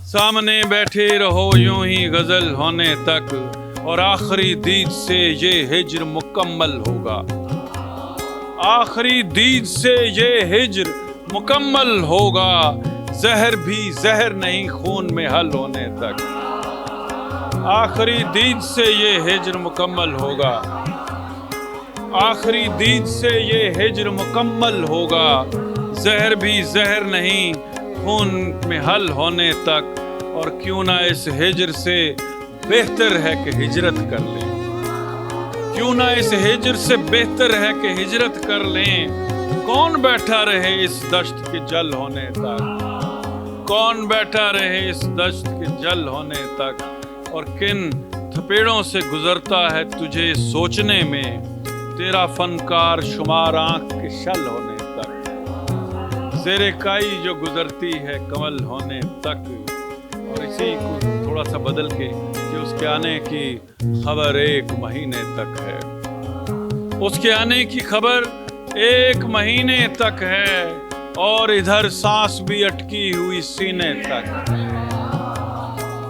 सामने बैठे रहो यूं ही गजल होने तक, और आखिरी दीद से ये हिज्र मुकम्मल होगा। आखिरी दीद से ये हिज्र मुकम्मल होगा, जहर भी जहर नहीं खून में हल होने तक। आखिरी दीद से ये हिज्र मुकम्मल होगा, आखिरी दीद से ये हिज्र मुकम्मल होगा, जहर भी जहर नहीं खून में हल होने तक। और क्यों ना इस हिज्र से बेहतर है कि हिजरत कर लें, क्यों ना इस हिज्र से बेहतर है कि हिजरत कर लें। कौन बैठा रहे इस दश्त के जल होने तक, कौन बैठा रहे इस दश्त के जल होने तक। और किन थपेड़ों से गुजरता है तुझे सोचने में, तेरा फनकार शुमार आंख के शल होने तक। ज़ेरे काई जो गुजरती है कमल होने तक। और इसी को थोड़ा सा बदल के कि उसके आने की खबर 1 महीने तक है, उसके आने की खबर 1 महीने तक है, और इधर सांस भी अटकी हुई सीने तक।